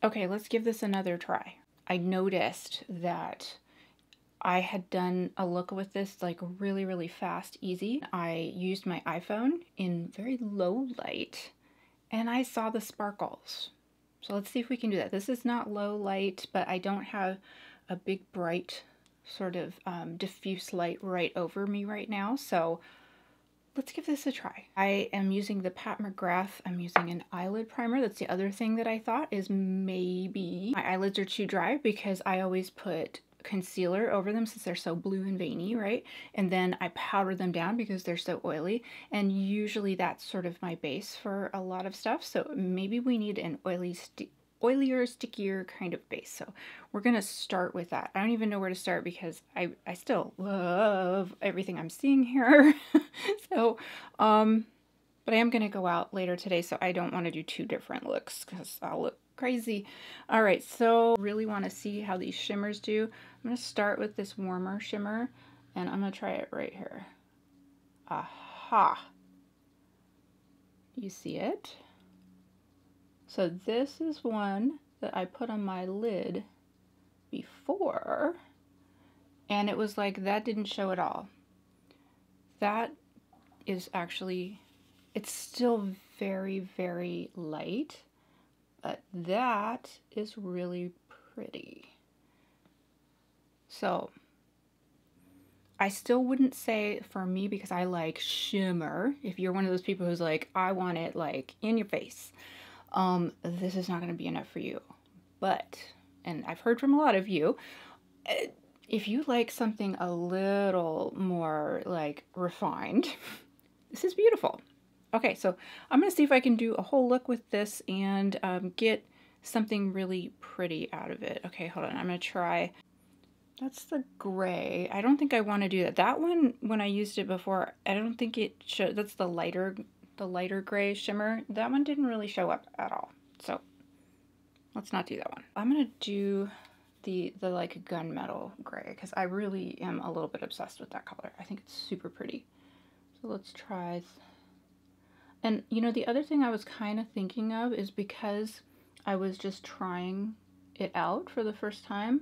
Okay, let's give this another try. I noticed that I had done a look with this like really, really fast, easy. I used my iPhone in very low light and I saw the sparkles. So let's see if we can do that. This is not low light, but I don't have a big bright sort of diffuse light right over me right now. So let's give this a try. I am using the Pat McGrath. I'm using an eyelid primer. That's the other thing that I thought is maybe my eyelids are too dry because I always put concealer over them since they're so blue and veiny, right? And then I powder them down because they're so oily. And usually that's sort of my base for a lot of stuff. So maybe we need an oilier, stickier kind of base. So we're gonna start with that. I don't even know where to start because I still love everything I'm seeing here. So, but I am gonna go out later today, so I don't want to do two different looks because I'll look crazy. All right, so really want to see how these shimmers do. I'm gonna start with this warmer shimmer, and I'm gonna try it right here. Aha! You see it? So this is one that I put on my lid before, and it was like that didn't show at all. That is actually, it's still very, very light, but that is really pretty. So I still wouldn't say for me, because I like shimmer. If you're one of those people who's like, I want it like in your face, this is not going to be enough for you. But, and I've heard from a lot of you, if you like something a little more like refined, this is beautiful. Okay, so I'm going to see if I can do a whole look with this and get something really pretty out of it. Okay, hold on. I'm going to try. That's the gray. I don't think I want to do that. That one, when I used it before, I don't think it showed. That's the lighter gray shimmer. That one didn't really show up at all. So let's not do that one. I'm going to do the like gunmetal gray because I really am a little bit obsessed with that color. I think it's super pretty. So let's try. And you know, the other thing I was kind of thinking of is because I was just trying it out for the first time,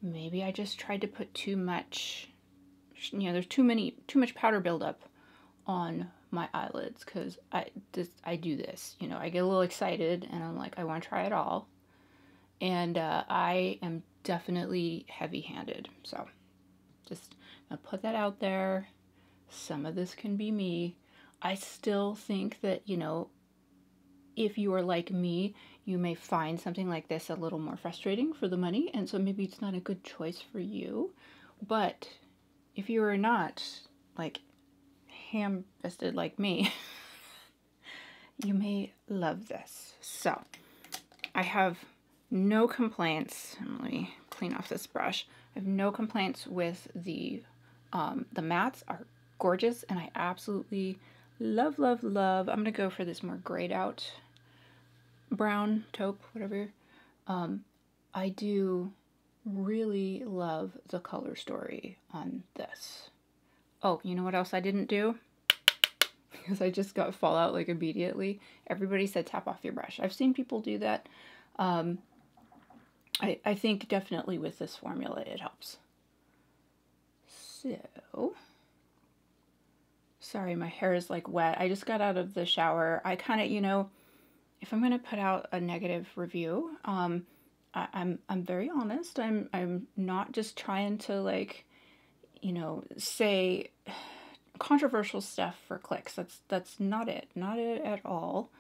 maybe I just tried to put too much, you know, there's too much powder buildup on my eyelids because I do this, you know, I get a little excited and I'm like, I want to try it all. And I am definitely heavy-handed. So just gonna put that out there. Some of this can be me. I still think that, you know, if you are like me, you may find something like this a little more frustrating for the money, and so maybe it's not a good choice for you. But if you are not like ham-fisted like me, you may love this. So I have no complaints. Let me clean off this brush. I have no complaints with the mattes are gorgeous, and I absolutely love, love, love. I'm gonna go for this more grayed out brown, taupe, whatever. I do really love the color story on this. Oh, you know what else I didn't do? Because I just got fallout like immediately. Everybody said tap off your brush. I've seen people do that. I think definitely with this formula it helps. So, sorry, my hair is like wet. I just got out of the shower. I kind of, you know, if I'm going to put out a negative review, I'm very honest. I'm not just trying to, like, you know, say controversial stuff for clicks. That's not it. Not it at all.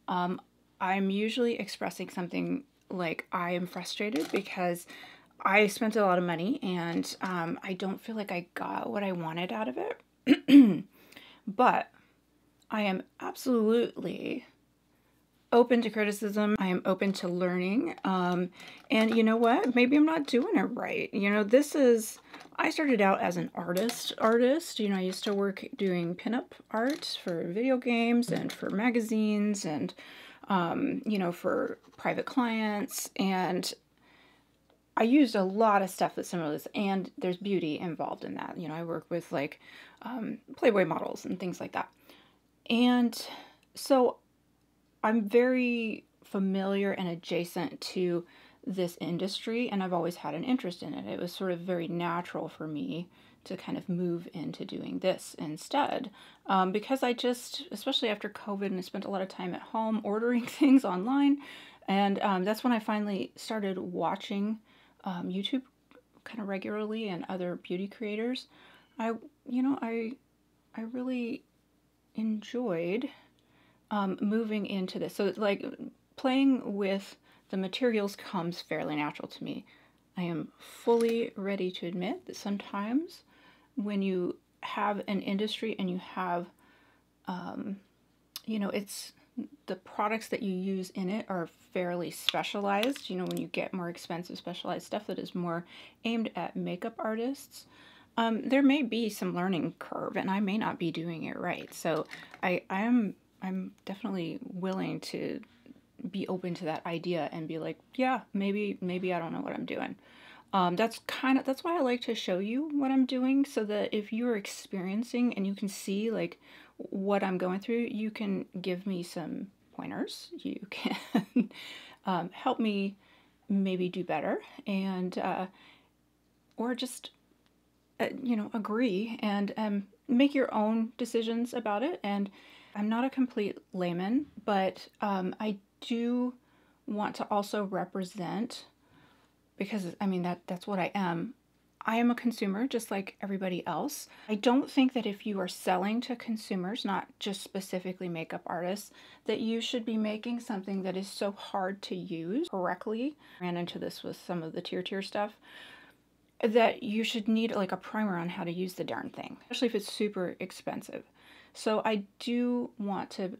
I'm usually expressing something like I am frustrated because I spent a lot of money and I don't feel like I got what I wanted out of it. But I am absolutely open to criticism. I am open to learning. And you know what? Maybe I'm not doing it right. You know, I started out as an artist. You know, I used to work doing pinup art for video games and for magazines and, you know, for private clients. And I used a lot of stuff that's similar to this, and there's beauty involved in that. You know, I work with like Playboy models and things like that. And so I'm very familiar and adjacent to this industry, and I've always had an interest in it. It was sort of very natural for me to kind of move into doing this instead. Because I just, especially after COVID, and I spent a lot of time at home ordering things online, and that's when I finally started watching YouTube kind of regularly and other beauty creators. I really enjoyed moving into this. So like playing with the materials comes fairly natural to me. I am fully ready to admit that sometimes when you have an industry and you have, it's the products that you use in it are fairly specialized. When you get more expensive specialized stuff that is more aimed at makeup artists, there may be some learning curve and I may not be doing it right. So I'm definitely willing to be open to that idea and be like, yeah, maybe I don't know what I'm doing. That's why I like to show you what I'm doing, so that if you're experiencing and you can see like what I'm going through, you can give me some pointers. You can help me maybe do better, and or just agree and make your own decisions about it. And I'm not a complete layman, but I do want to also represent, because I mean that's what I am. I am a consumer just like everybody else. I don't think that if you are selling to consumers, not just specifically makeup artists, that you should be making something that is so hard to use correctly. I ran into this with some of the tier stuff, that you should need like a primer on how to use the darn thing, especially if it's super expensive. So I do want to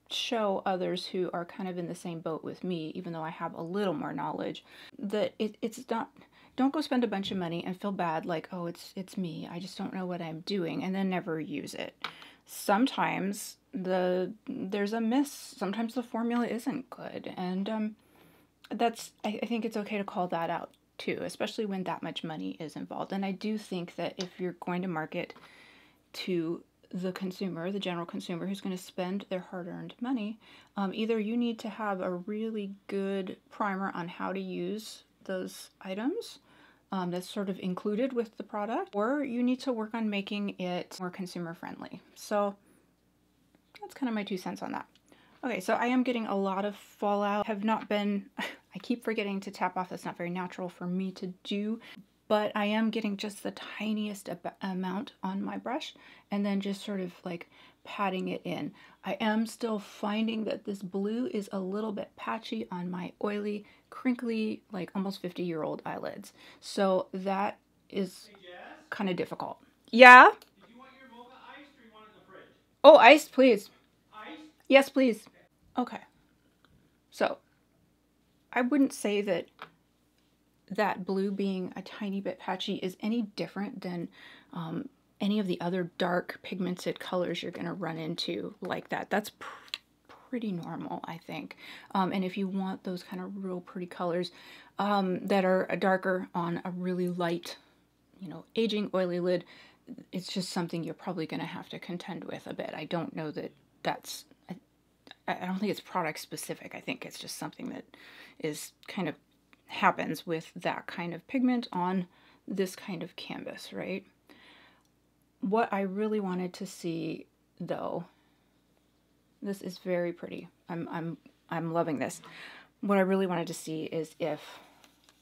show others who are kind of in the same boat with me, even though I have a little more knowledge, that it's not, don't go spend a bunch of money and feel bad like, oh, it's me, I just don't know what I'm doing, and then never use it. Sometimes there's a miss, sometimes the formula isn't good, and I think it's okay to call that out too, especially when that much money is involved. And I do think that if you're going to market to the consumer, the general consumer who's going to spend their hard-earned money, either you need to have a really good primer on how to use those items that's sort of included with the product, or you need to work on making it more consumer friendly. So that's kind of my 2 cents on that. Okay, so I am getting a lot of fallout. Have not been, I keep forgetting to tap off. That's not very natural for me to do, but I am getting just the tiniest amount on my brush and then just sort of like patting it in. I am still finding that this blue is a little bit patchy on my oily, crinkly, like almost 50-year-old eyelids. So that is kind of difficult. Yeah? Did you want your mocha iced or you want it in the fridge? Oh, iced, please. Iced? Yes, please. Okay. So I wouldn't say that blue being a tiny bit patchy is any different than any of the other dark pigmented colors you're going to run into like that. That's pretty normal, I think. And if you want those kind of real pretty colors that are darker on a really light, aging oily lid, it's just something you're probably going to have to contend with a bit. I don't know that that's, I don't think it's product specific. I think it's just something that is kind of happens with that kind of pigment on this kind of canvas, right? What I really wanted to see though, this is very pretty. I'm loving this. What I really wanted to see is if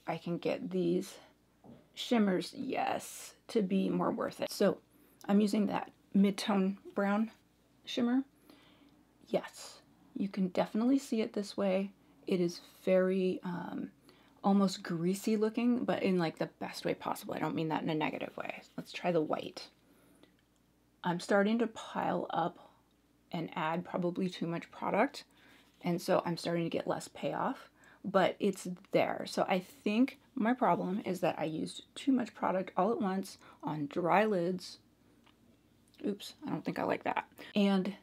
I can get these shimmers, yes, to be more worth it. So I'm using that mid-tone brown shimmer. Yes, you can definitely see it this way. It is very almost greasy looking, but in like the best way possible. I don't mean that in a negative way. Let's try the white. I'm starting to pile up and add probably too much product, and so I'm starting to get less payoff, but it's there. So I think my problem is that I used too much product all at once on dry lids. Oops, I don't think I like that. And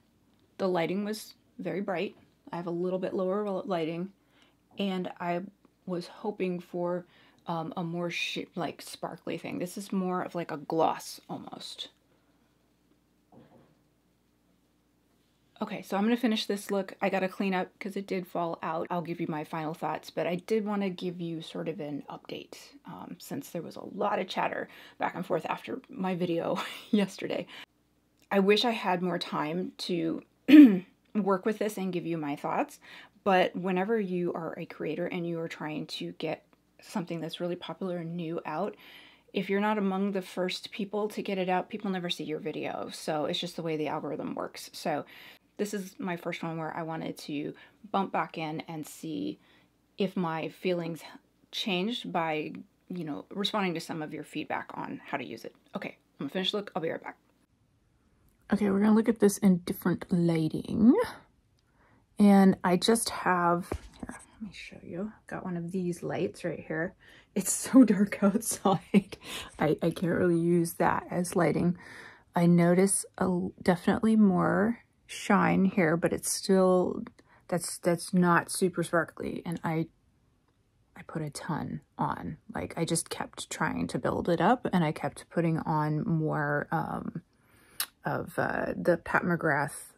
the lighting was very bright. I have a little bit lower lighting, and I was hoping for a more like sparkly thing. This is more of like a gloss almost. Okay, so I'm going to finish this look. I got to clean up because it did fall out. I'll give you my final thoughts, but I did want to give you sort of an update since there was a lot of chatter back and forth after my video yesterday. I wish I had more time to work with this and give you my thoughts, but whenever you are a creator and you are trying to get something that's really popular and new out, if you're not among the first people to get it out, people never see your video. So it's just the way the algorithm works. So this is my first one where I wanted to bump back in and see if my feelings changed by, you know, responding to some of your feedback on how to use it. Okay, I'm gonna finish the look. I'll be right back. Okay, we're gonna look at this in different lighting. And I just have, here, let me show you. I've got one of these lights right here. It's so dark outside. I can't really use that as lighting. I notice definitely more shine here, but it's still, that's not super sparkly. And I put a ton on. Like, I just kept trying to build it up, and I kept putting on more of the Pat McGrath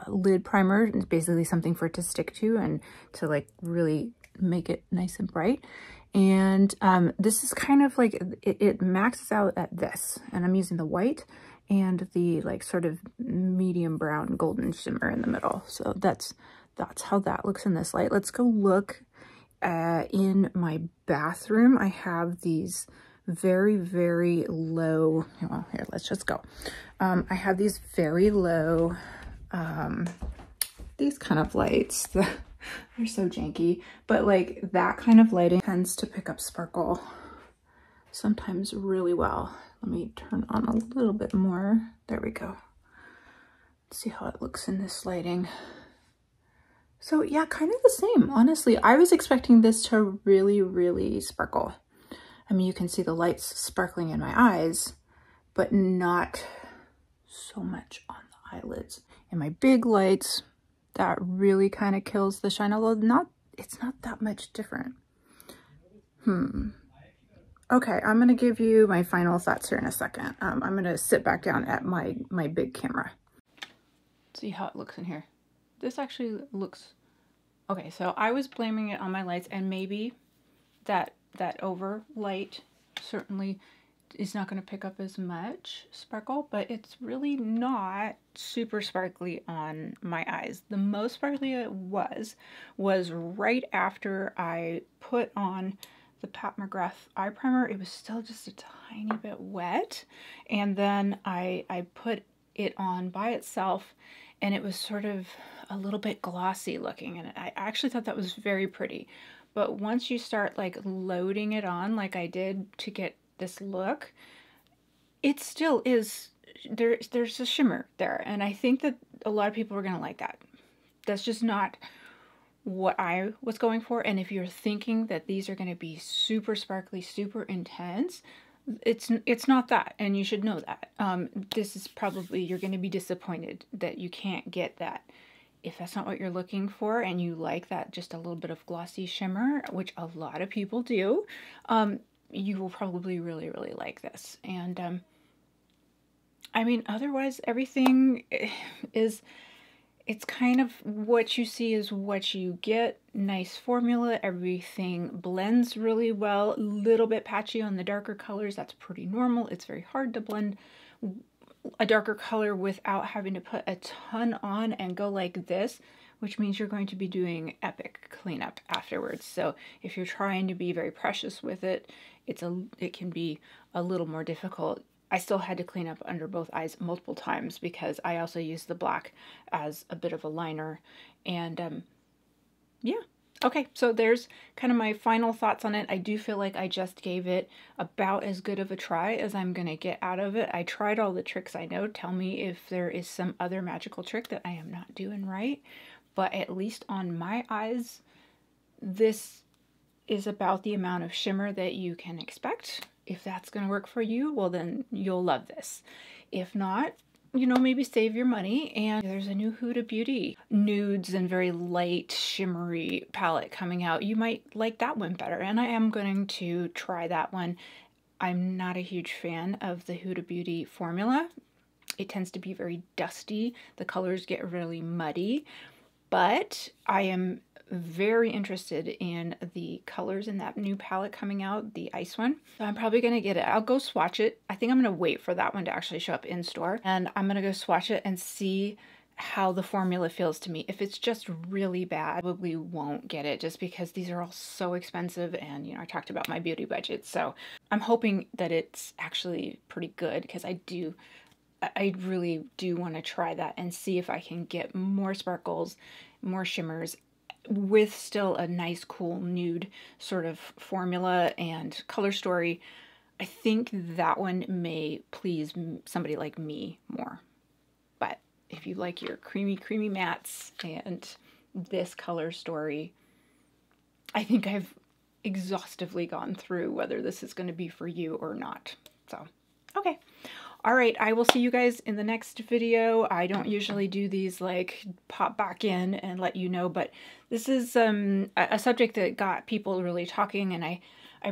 lid primer. It's basically something for it to stick to and to like really make it nice and bright. And this is kind of like, it maxes out at this, and I'm using the white and the like sort of medium brown golden shimmer in the middle. So that's how that looks in this light. Let's go look in my bathroom. I have these very, very low, well, here, let's just go. I have these very low, these kind of lights. They're so janky, but like that kind of lighting tends to pick up sparkle sometimes really well. Let me turn on a little bit more. There we go. Let's see how it looks in this lighting. So yeah, kind of the same. Honestly, I was expecting this to really, really sparkle. I mean, you can see the lights sparkling in my eyes, but not so much on the eyelids. And my big lights, that really kind of kills the shine, although it's not that much different. Okay, I'm gonna give you my final thoughts here in a second. I'm gonna sit back down at my big camera. See how it looks in here. This actually looks, okay, so I was blaming it on my lights, and maybe that over light certainly is not going to pick up as much sparkle, but it's really not super sparkly on my eyes. The most sparkly it was right after I put on the Pat McGrath eye primer. It was still just a tiny bit wet, and then I put it on by itself, and it was sort of a little bit glossy looking, and I actually thought that was very pretty. But once you start like loading it on like I did to get this look, it still is, there's a shimmer there, and I think that a lot of people are going to like that. That's just not what I was going for. And if you're thinking that these are going to be super sparkly, super intense, it's not that, and you should know that. This is probably, you're going to be disappointed that you can't get that. If that's not what you're looking for and you like that just a little bit of glossy shimmer, which a lot of people do, you will probably really, really like this. And I mean, otherwise everything is, it's kind of what you see is what you get. Nice formula, everything blends really well, a little bit patchy on the darker colors. That's pretty normal. It's very hard to blend a darker color without having to put a ton on and go like this, which means you're going to be doing epic cleanup afterwards. So if you're trying to be very precious with it, it can be a little more difficult. I still had to clean up under both eyes multiple times because I also used the black as a bit of a liner. And yeah. Okay, so there's kind of my final thoughts on it. I do feel like I just gave it about as good of a try as I'm going to get out of it. I tried all the tricks I know. Tell me if there is some other magical trick that I am not doing right. But at least on my eyes, this is about the amount of shimmer that you can expect. If that's going to work for you, well then you'll love this. If not, you know, maybe save your money. And there's a new Huda Beauty nudes and very light shimmery palette coming out. You might like that one better, and I am going to try that one. I'm not a huge fan of the Huda Beauty formula. it tends to be very dusty. The colors get really muddy, but I am very interested in the colors in that new palette coming out, the ice one. So I'm probably gonna get it. I'll go swatch it. I think I'm gonna wait for that one to actually show up in store, and I'm gonna go swatch it and see how the formula feels to me. If it's just really bad, I probably won't get it, just because these are all so expensive, and you know, I talked about my beauty budget. So I'm hoping that it's actually pretty good, because I really do want to try that and see if I can get more sparkles, more shimmers, with still a nice cool nude sort of formula and color story. I think that one may please somebody like me more. But if you like your creamy mattes and this color story, I think I've exhaustively gone through whether this is going to be for you or not. So, okay. All right, I will see you guys in the next video. I don't usually do these like pop back in and let you know, but this is a subject that got people really talking, and I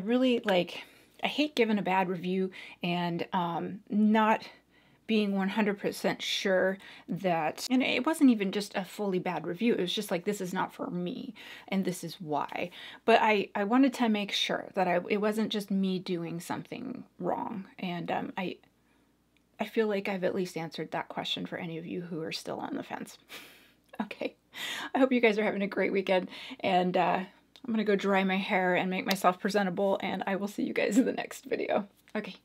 really like, I hate giving a bad review and not being 100% sure that, and it wasn't even just a fully bad review, it was just like, this is not for me and this is why. But I wanted to make sure that it wasn't just me doing something wrong, and I feel like I've at least answered that question for any of you who are still on the fence. Okay, I hope you guys are having a great weekend, and I'm gonna go dry my hair and make myself presentable, and I will see you guys in the next video. Okay.